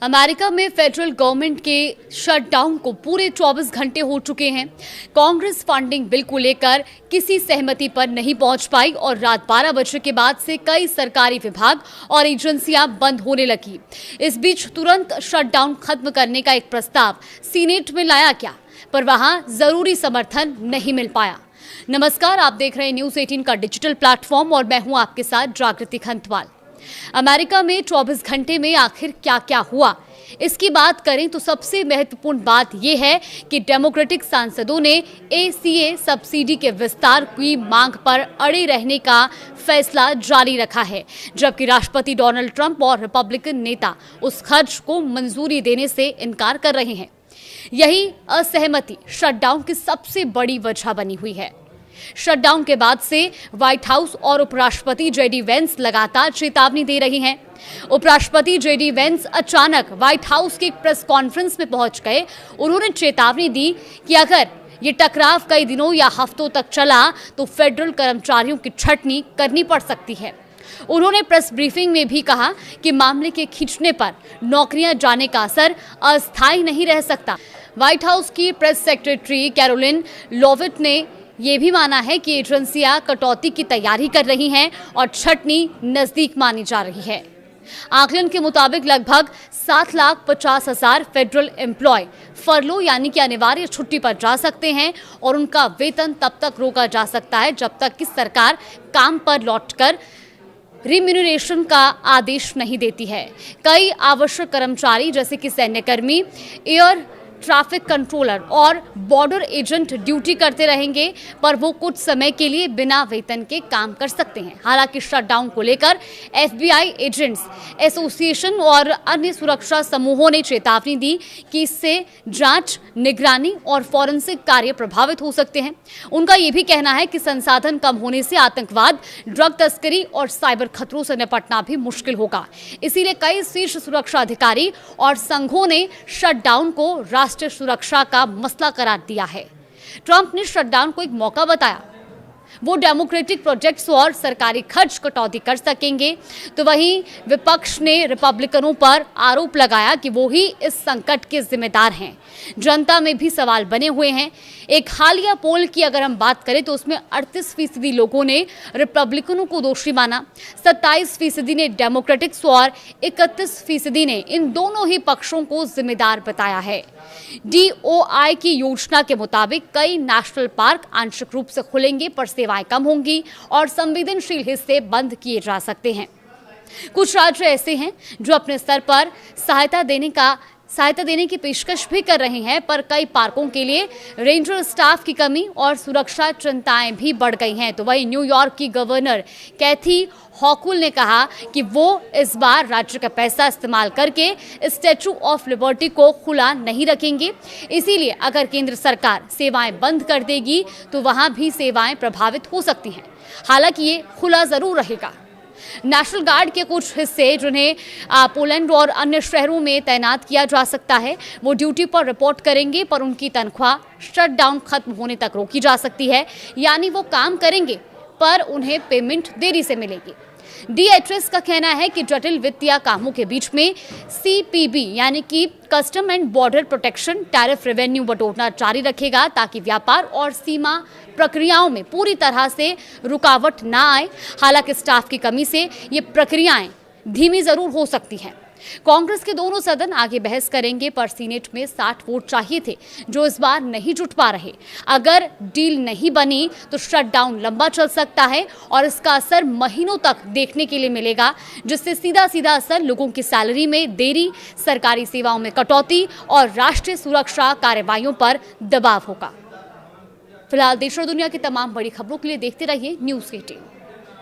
America में federal government के shutdown को पूरे 24 घंटे हो चुके हैं। कांग्रेस फंडिंग बिल को लेकर किसी सहमति पर नहीं पहुंच पाई और रात 12 बजे के बाद से कई सरकारी विभाग और एजेंसियां बंद होने लगी। इस बीच तुरंत शटडाउन खत्म करने का एक प्रस्ताव सीनेट में लाया गया, पर वहां जरूरी समर्थन नहीं मिल पाया। नमस्कार, आप देख रहे हैं न्यूज़ 18 का डिजिटल प्लेटफॉर्म और मैं हूं आपके साथ जागृति खंतवाल। अमेरिका में 24 घंटे में आखिर क्या क्या हुआ, इसकी बात करें तो सबसे महत्वपूर्ण बात यह है कि डेमोक्रेटिक सांसदों ने ACA सब्सिडी के विस्तार की मांग पर अड़े रहने का फैसला जारी रखा है, जबकि राष्ट्रपति डोनाल्ड ट्रंप और रिपब्लिकन नेता उस खर्च को मंजूरी देने से इनकार कर रहे हैं। यही असहमति शटडाउन की सबसे बड़ी वजह बनी हुई है। शटडाउन के बाद से व्हाइट हाउस और उपराष्ट्रपति JD वेंस लगातार चेतावनी दे रहे हैं। उपराष्ट्रपति JD वेंस अचानक व्हाइट हाउस की प्रेस कॉन्फ्रेंस में पहुंच गए। उन्होंने चेतावनी दी कि अगर ये टकराव कई दिनों या हफ्तों तक चला तो फेडरल कर्मचारियों की छटनी करनी पड़ सकती है। उन्होंने प्रेस ब्रीफिंग में भी कहा कि मामले के खींचने पर नौकरियां जाने का असर अस्थायी नहीं रह सकता। व्हाइट हाउस की प्रेस सेक्रेटरी कैरोलिन लोविट ने ये भी माना है कि एजेंसियां कटौती की तैयारी कर रही हैं और छटनी नजदीक मानी जा रही है। आकलन के मुताबिक लगभग 7,50,000 फेडरल एम्प्लॉय फरलो यानी कि अनिवार्य छुट्टी पर जा सकते हैं और उनका वेतन तब तक रोका जा सकता है जब तक कि सरकार काम पर लौटकर रिम्यूनरेशन का आदेश नहीं देती है। कई आवश्यक कर्मचारी जैसे कि सैन्यकर्मी, एयर ट्रैफिक कंट्रोलर और बॉर्डर एजेंट ड्यूटी करते रहेंगे, पर वो कुछ समय के लिए बिना वेतन के काम कर सकते हैं। हालांकि शटडाउन को लेकर FBI एजेंट्स एसोसिएशन और अन्य सुरक्षा समूहों ने चेतावनी दी कि इससे जांच, निगरानी और फॉरेंसिक कार्य प्रभावित हो सकते हैं। उनका ये भी कहना है कि संसाधन कम होने से आतंकवाद, ड्रग तस्करी और साइबर खतरों से निपटना भी मुश्किल होगा। इसीलिए कई शीर्ष सुरक्षा अधिकारी और संघों ने शटडाउन को राष्ट्रीय सुरक्षा का मसला करार दिया है। ट्रंप ने शटडाउन को एक मौका बताया। वो डेमोक्रेटिक प्रोजेक्ट्स और सरकारी खर्च कटौती कर सकेंगे, तो वहीं विपक्ष ने रिपब्लिकनों पर आरोप लगाया कि वो ही इस संकट के जिम्मेदार हैं। जनता में भी सवाल बने हुए हैं। एक हालिया पोल की अगर हम बात करें तो उसमें 38% लोगों ने रिपब्लिकनों को दोषी माना, 27% ने डेमोक्रेटिक्स और 31% ने इन दोनों ही पक्षों को जिम्मेदार बताया है। DOI की योजना के मुताबिक कई नेशनल पार्क आंशिक रूप से खुलेंगे, पर सेवाएं कम होंगी और संवेदनशील हिस्से बंद किए जा सकते हैं। कुछ राज्य ऐसे हैं जो अपने स्तर पर सहायता देने की पेशकश भी कर रहे हैं, पर कई पार्कों के लिए रेंजर स्टाफ की कमी और सुरक्षा चिंताएं भी बढ़ गई हैं। तो वहीं न्यूयॉर्क की गवर्नर कैथी हॉकुल ने कहा कि वो इस बार राज्य का पैसा इस्तेमाल करके स्टैचू ऑफ लिबर्टी को खुला नहीं रखेंगे। इसीलिए अगर केंद्र सरकार सेवाएं बंद कर देगी तो वहां भी सेवाएं प्रभावित हो सकती हैं। हालांकि ये खुला जरूर रहेगा। नेशनल गार्ड के कुछ हिस्से जिन्हें पोलैंड और अन्य शहरों में तैनात किया जा सकता है, वो ड्यूटी पर रिपोर्ट करेंगे, पर उनकी तनख्वाह शटडाउन खत्म होने तक रोकी जा सकती है। यानी वो काम करेंगे पर उन्हें पेमेंट देरी से मिलेगी। DHS का कहना है कि जटिल वित्तीय कामों के बीच में CPB यानी कि custom and border protection tariff revenue बटोरना जारी रखेगा, ताकि व्यापार और सीमा प्रक्रियाओं में पूरी तरह से रुकावट ना आए। हालांकि स्टाफ की कमी से ये प्रक्रियाएं धीमी जरूर हो सकती हैं। कांग्रेस के दोनों सदन आगे बहस करेंगे, पर सीनेट में 60 वोट चाहिए थे, जो इस बार नहीं जुट पा रहे। अगर डील नहीं बनी तो शटडाउन लंबा चल सकता है और इसका असर महीनों तक देखने के लिए मिलेगा, जिससे सीधा सीधा असर लोगों की सैलरी में देरी, सरकारी सेवाओं में कटौती और राष्ट्रीय सुरक्षा कार्रवाइयों पर दबाव होगा। फिलहाल देश और दुनिया की तमाम बड़ी खबरों के लिए देखते रहिए न्यूज़ 18।